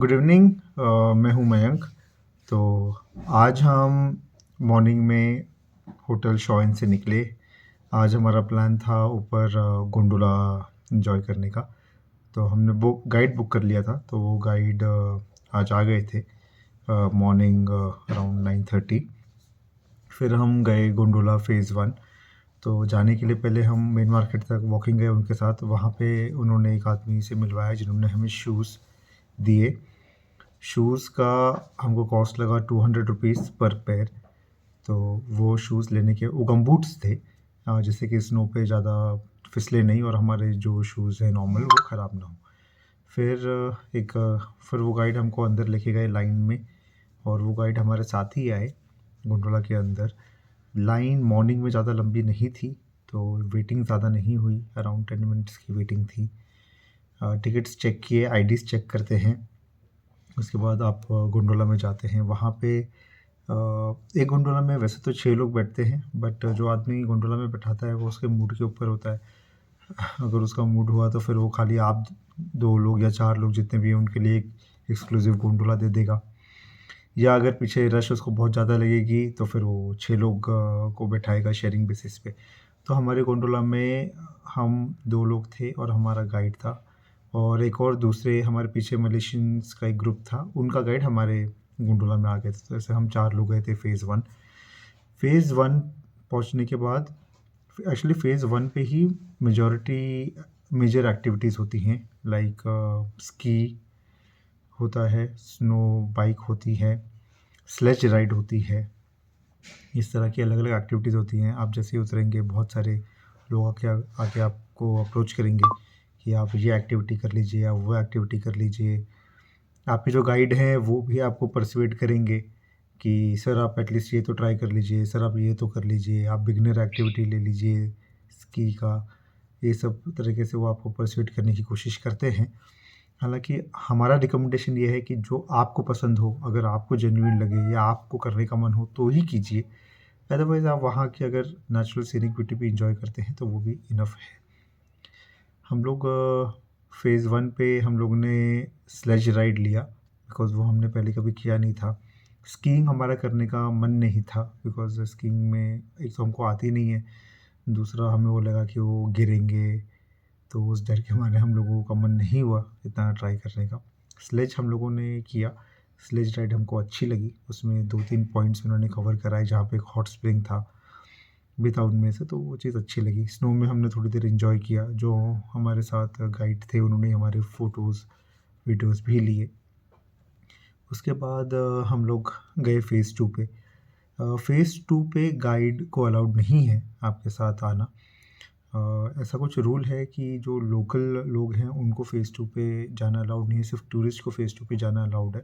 Good evening. मैं हूँ मयंक। तो आज हम मॉर्निंग में होटल शॉइन से निकले। आज हमारा प्लान था ऊपर गोंडोला एंजॉय करने का। तो हमने गाइड बुक कर लिया था, तो वो गाइड आज आ गए थे मॉर्निंग अराउंड 9:30। फिर हम गए गोंडोला फ़ेज़ 1। तो जाने के लिए पहले हम मेन मार्केट तक वॉकिंग गए उनके साथ। वहाँ पे उन्होंने एक आदमी से मिलवाया जिन्होंने हमें शूज़ दिए। शूज़ का हमको कॉस्ट लगा 200 रुपीज़ पर पेयर। तो वो शूज़ लेने के वो गमबूट्स थे, जिससे कि स्नो पे ज़्यादा फिसले नहीं और हमारे जो शूज़ हैं नॉर्मल वो ख़राब ना हो। फिर फिर वो गाइड हमको अंदर लेके गए लाइन में, और वो गाइड हमारे साथ ही आए गोंडोला के अंदर। लाइन मॉर्निंग में ज़्यादा लंबी नहीं थी, तो वेटिंग ज़्यादा नहीं हुई, अराउंड 10 मिनट्स की वेटिंग थी। टिकट्स चेक किए, आईडीज़ चेक करते हैं। उसके बाद आप गोंडोला में जाते हैं। वहाँ पे एक गोंडोला में वैसे तो 6 लोग बैठते हैं, बट जो आदमी गोंडोला में बैठाता है वो उसके मूड के ऊपर होता है। अगर उसका मूड हुआ तो फिर वो खाली आप 2 लोग या 4 लोग जितने भी हैं उनके लिए एक एक्सक्लूसिव गोंडोला दे देगा, या अगर पीछे रश उसको बहुत ज़्यादा लगेगी तो फिर वो 6 लोग को बैठाएगा शेयरिंग बेसिस पे। तो हमारे गोंडोला में हम 2 लोग थे और हमारा गाइड था, और एक और दूसरे हमारे पीछे मलेशियंस का एक ग्रुप था, उनका गाइड हमारे गोंडोला में आ गए थे। तो ऐसे हम 4 लोग गए थे फ़ेज़ 1। फ़ेज़ 1 पहुँचने के बाद एक्चुअली फ़ेज़ 1 पे ही मेजर एक्टिविटीज़ होती हैं, लाइक स्की होता है, स्नो बाइक होती है, स्लेज राइड होती है। इस तरह की अलग-अलग एक्टिविटीज़ होती हैं। आप जैसे ही उतरेंगे बहुत सारे लोग आके आपको अप्रोच करेंगे कि आप ये एक्टिविटी कर लीजिए, आप वो एक्टिविटी कर लीजिए। आपके जो गाइड हैं वो भी आपको पर्सुएड करेंगे कि सर आप एटलीस्ट ये तो ट्राई कर लीजिए, सर आप ये तो कर लीजिए, आप बिगिनर एक्टिविटी ले लीजिए स्की का। ये सब तरीके से वो आपको पर्सुएड करने की कोशिश करते हैं। हालाँकि हमारा रिकमेंडेशन ये है कि जो आपको पसंद हो, अगर आपको जेन्युइन लगे या आपको करने का मन हो तो ही कीजिए। अदरवाइज़ आप वहाँ की अगर नेचुरल सीनिक ब्यूटी भी एंजॉय करते हैं तो वो भी इनफ है। हम लोग फ़ेज़ 1 पे हम लोगों ने स्लेज राइड लिया, बिकॉज़ वो हमने पहले कभी किया नहीं था। स्कीइंग हमारा करने का मन नहीं था, बिकॉज़ स्कीइंग में एक तो हमको आती नहीं है, दूसरा हमें वो लगा कि वो गिरेंगे, तो उस डर के मारे हम लोगों का मन नहीं हुआ इतना ट्राई करने का। स्लेज हम लोगों ने किया। स्लेज राइड हमको अच्छी लगी। उसमें 2-3 पॉइंट्स उन्होंने कवर कराए जहाँ पे एक हॉट स्प्रिंग था भी था उनमें से, तो वो चीज़ अच्छी लगी। स्नो में हमने थोड़ी देर एंजॉय किया। जो हमारे साथ गाइड थे उन्होंने हमारे फ़ोटोज़, वीडियोज़ भी लिए। उसके बाद हम लोग गए फ़ेज़ 2 पे। फ़ेज़ 2 पे गाइड को अलाउड नहीं है आपके साथ आना। ऐसा कुछ रूल है कि जो लोकल लोग हैं उनको फ़ेज़ 2 पे जाना अलाउड नहीं है, सिर्फ़ टूरिस्ट को फ़ेज़ 2 पे जाना अलाउड है,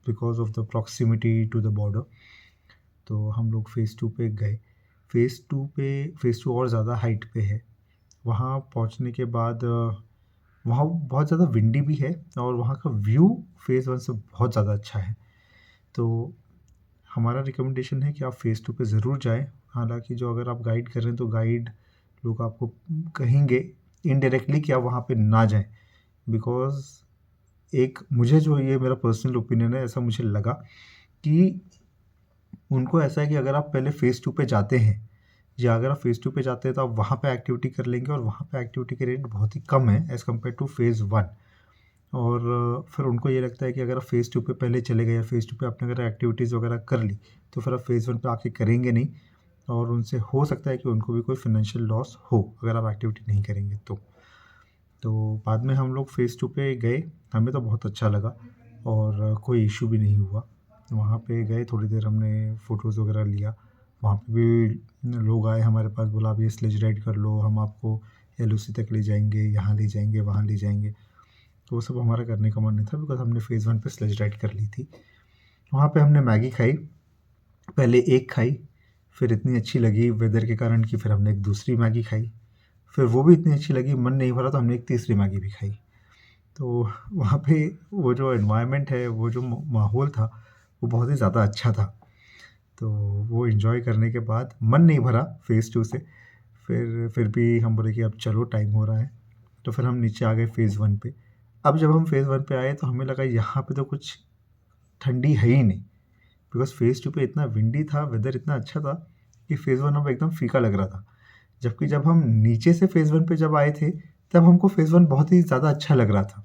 because of the proximity to the border. तो हम लोग फ़ेज़ 2 पे गए। फ़ेज़ 2 और ज़्यादा हाइट पे है। वहाँ पहुँचने के बाद वहाँ बहुत ज़्यादा विंडी भी है, और वहाँ का व्यू फ़ेज़ 1 से बहुत ज़्यादा अच्छा है। तो हमारा रिकमेंडेशन है कि आप फ़ेज़ 2 पे ज़रूर जाएँ। हालाँकि जो अगर आप गाइड कर रहे हैं तो गाइड लोग आपको कहेंगे इनडायरेक्टली कि आप वहाँ पे ना जाएँ, बिकॉज़ एक मुझे जो ये मेरा पर्सनल ओपिनियन है, ऐसा मुझे लगा कि उनको ऐसा है कि अगर आप पहले फ़ेज़ 2 पे जाते हैं, या अगर आप फ़ेज़ 2 पे जाते हैं तो आप वहाँ पे एक्टिविटी कर लेंगे, और वहाँ पे एक्टिविटी के रेट बहुत ही कम है एज़ कम्पेयर टू फ़ेज़ 1। और फिर उनको ये लगता है कि अगर आप फ़ेज़ 2 पे पहले चले गए या फ़ेज़ 2 पे आपने अगर एक्टिविटीज़ वगैरह कर ली, तो फिर आप फ़ेज़ 1 पे आके करेंगे नहीं, और उनसे हो सकता है कि उनको भी कोई फ़ाइनेंशियल लॉस हो, अगर आप एक्टिविटी नहीं करेंगे तो। तो बाद में हम लोग फ़ेज़ 2 पे गए, हमें तो बहुत अच्छा लगा और कोई इश्यू भी नहीं हुआ। वहाँ पे गए, थोड़ी देर हमने फ़ोटोज़ वगैरह लिया। वहाँ पे भी लोग आए हमारे पास, बोला आप ये स्लेज राइड कर लो, हम आपको एलओसी तक ले जाएँगे, यहाँ ले जाएँगे, वहाँ ले जाएँगे। तो वो सब हमारा करने का मन नहीं था, बिकॉज़ हमने फ़ेज़ 1 पे स्लेज राइड कर ली थी। वहाँ पे हमने मैगी खाई, पहले एक खाई, फिर इतनी अच्छी लगी वेदर के कारण कि फिर हमने एक दूसरी मैगी खाई। फिर वो भी इतनी अच्छी लगी, मन नहीं भरा, तो हमने एक तीसरी मैगी भी खाई। तो वहाँ पे वो जो एनवायरनमेंट है, वो जो माहौल था, वो बहुत ही ज़्यादा अच्छा था। तो वो एन्जॉय करने के बाद मन नहीं भरा फ़ेज़ 2 से। फिर भी हम बोले कि अब चलो टाइम हो रहा है, तो फिर हम नीचे आ गए फ़ेज़ 1 पे। अब जब हम फ़ेज़ 1 पे आए तो हमें लगा यहाँ पे तो कुछ ठंडी है ही नहीं, बिकॉज़ फ़ेज़ 2 पे इतना विंडी था, वेदर इतना अच्छा था कि फ़ेज़ 1 अब एकदम फीका लग रहा था। जबकि जब हम नीचे से फ़ेज़ 1 पे जब आए थे, तब हमको फ़ेज़ 1 बहुत ही ज़्यादा अच्छा लग रहा था।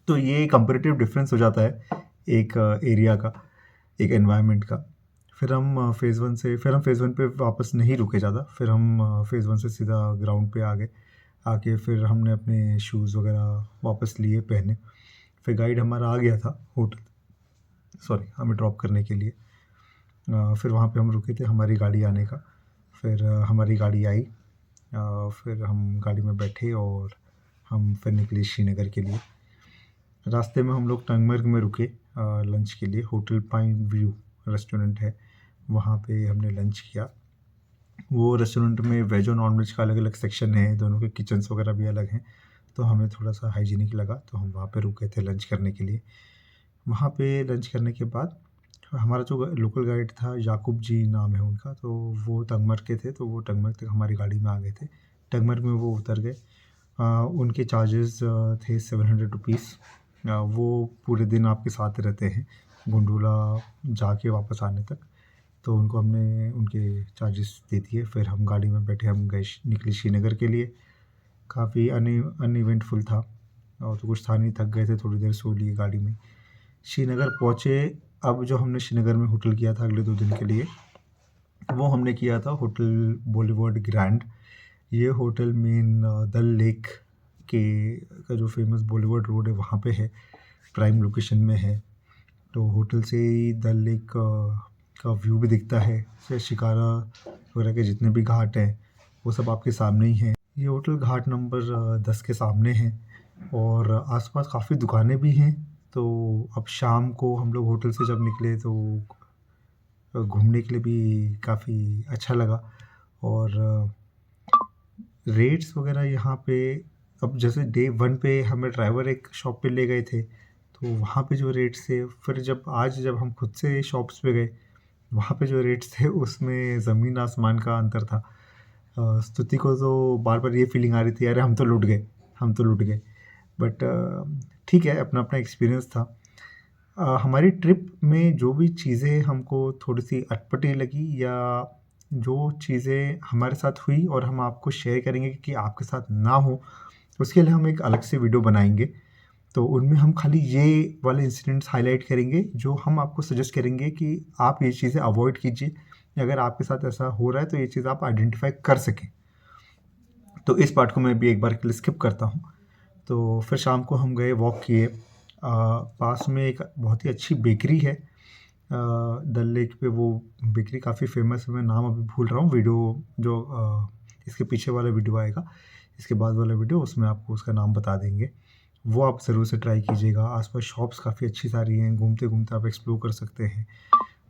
तो ये कंपैरेटिव डिफ़रेंस हो जाता है एक एरिया का, एक एनवायरनमेंट का। फिर हम फ़ेज़ 1 पे वापस नहीं रुके ज़्यादा, फिर हम फ़ेज़ 1 से सीधा ग्राउंड पे आ गए। आके फिर हमने अपने शूज़ वग़ैरह वापस लिए पहने। फिर गाइड हमारा आ गया था हमें ड्रॉप करने के लिए। फिर वहाँ पे हम रुके थे हमारी गाड़ी आने का। फिर हमारी गाड़ी आई। फिर हम गाड़ी में बैठे और हम फिर निकले श्रीनगर के लिए। रास्ते में हम लोग टंगमर्ग में रुके लंच के लिए। होटल पाइन व्यू रेस्टोरेंट है, वहाँ पे हमने लंच किया। वो रेस्टोरेंट में वेज और नॉन वेज का अलग अलग सेक्शन है, दोनों के किचन्स वगैरह भी अलग हैं, तो हमें थोड़ा सा हाइजीनिक लगा, तो हम वहाँ पे रुके थे लंच करने के लिए। वहाँ पे लंच करने के बाद हमारा जो लोकल गाइड था, याकूब जी नाम है उनका, तो वो टंगमर्ग के थे, तो वो टंगमर्ग तक हमारी गाड़ी में आ गए थे। टंगमर्ग में वो उतर गए। उनके चार्जेस थे 700 रुपीज़। वो पूरे दिन आपके साथ रहते हैं गोंडोला जाके वापस आने तक, तो उनको हमने उनके चार्जेस दे दिए। फिर हम गाड़ी में बैठे, हम निकले श्रीनगर के लिए। काफ़ी अनइवेंटफुल था और तो कुछ था नहीं, थक गए थे, थोड़ी देर सो लिए गाड़ी में। श्रीनगर पहुँचे। अब जो हमने श्रीनगर में होटल किया था अगले 2 दिन के लिए, वो हमने किया था होटल बॉलीवुड ग्रैंड। ये होटल मेन डल लेक के का जो फ़ेमस बॉलीवुड रोड है वहाँ पे है, प्राइम लोकेशन में है। तो होटल से ही डल लेक का व्यू भी दिखता है। से शिकारा वगैरह के जितने भी घाट हैं, वो सब आपके सामने ही हैं। ये होटल घाट नंबर 10 के सामने है और आसपास काफ़ी दुकानें भी हैं। तो अब शाम को हम लोग होटल से जब निकले तो घूमने के लिए भी काफ़ी अच्छा लगा। और रेट्स वगैरह यहाँ पे, अब जैसे डे 1 पे हमें ड्राइवर एक शॉप पे ले गए थे, तो वहाँ पे जो रेट्स थे, फिर जब हम खुद से शॉप्स पे गए, वहाँ पे जो रेट्स थे उसमें ज़मीन आसमान का अंतर था। स्तुति को तो बार-बार ये फीलिंग आ रही थी, अरे हम तो लुट गए, हम तो लुट गए। बट ठीक है, अपना-अपना एक्सपीरियंस था। हमारी ट्रिप में जो भी चीज़ें हमको थोड़ी-सी अटपटी लगी या जो चीज़ें हमारे साथ हुई और हम आपको शेयर करेंगे कि आपके साथ ना हो, उसके लिए हम एक अलग से वीडियो बनाएँगे। तो उनमें हम खाली ये वाले इंसिडेंट्स हाइलाइट करेंगे, जो हम आपको सजेस्ट करेंगे कि आप ये चीज़ें अवॉइड कीजिए। अगर आपके साथ ऐसा हो रहा है, तो ये चीज़ आप आइडेंटिफ़ाई कर सकें। तो इस पार्ट को मैं भी एक बार के लिए स्किप करता हूँ। तो फिर शाम को हम गए, वॉक किए। पास में एक बहुत ही अच्छी बेकरी है। डल लेक पे वो बेकरी काफ़ी फ़ेमस है, मैं नाम अभी भूल रहा हूँ। वीडियो जो इसके पीछे वाला वीडियो आएगा, इसके बाद वाला वीडियो, उसमें आपको उसका नाम बता देंगे। वो आप ज़रूर से ट्राई कीजिएगा। आस-पास शॉप्स काफ़ी अच्छी सारी हैं, घूमते-घूमते आप एक्सप्लोर कर सकते हैं।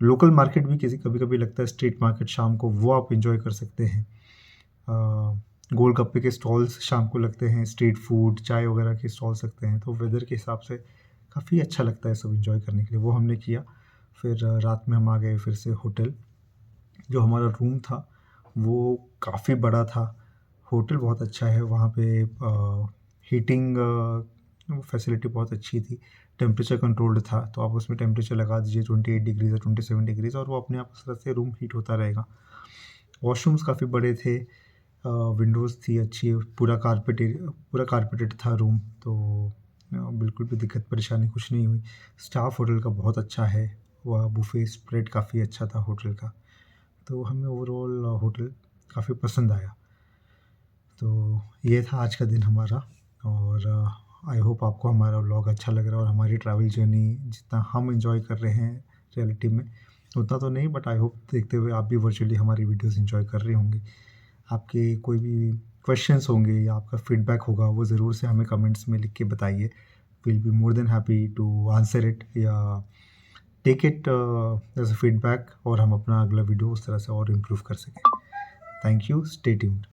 लोकल मार्केट भी किसी कभी-कभी लगता है, स्ट्रीट मार्केट शाम को, वो आप एन्जॉय कर सकते हैं। गोलगप्पे के स्टॉल्स शाम को लगते हैं, स्ट्रीट फूड, चाय वगैरह के स्टॉल्स लगते हैं, तो वेदर के हिसाब से काफ़ी अच्छा लगता है सब एन्जॉय करने के लिए, वो हमने किया। फिर रात में हम आ गए फिर से होटल। जो हमारा रूम था, वो काफ़ी बड़ा था। होटल बहुत अच्छा है, वहाँ पे हीटिंग फैसिलिटी बहुत अच्छी थी। टेम्परेचर कंट्रोल्ड था, तो आप उसमें टेम्परेचर लगा दीजिए 28 डिग्रीज़ या 27 डिग्रीज़, और वो अपने आप उस तरह से रूम हीट होता रहेगा। वॉशरूम्स काफ़ी बड़े थे। विंडोज़ थी अच्छी, पूरा कारपेटेड था रूम, तो बिल्कुल भी दिक्कत परेशानी कुछ नहीं हुई। स्टाफ होटल का बहुत अच्छा है, वह बुफ़े स्प्रेड काफ़ी अच्छा था होटल का, तो हमें ओवरऑल होटल काफ़ी पसंद आया। तो ये था आज का दिन हमारा। और आई होप आपको हमारा व्लॉग अच्छा लग रहा है और हमारी ट्रैवल जर्नी जितना हम एंजॉय कर रहे हैं रियलिटी में, उतना तो नहीं, बट आई होप देखते हुए आप भी वर्चुअली हमारी वीडियोस एंजॉय कर रहे होंगे। आपके कोई भी क्वेश्चंस होंगे या आपका फीडबैक होगा, वो ज़रूर से हमें कमेंट्स में लिख के बताइए। Will be more than happy to answer it या take it as a feedback, और हम अपना अगला वीडियो उस तरह से और इम्प्रूव कर सकें। Thank you, stay tuned.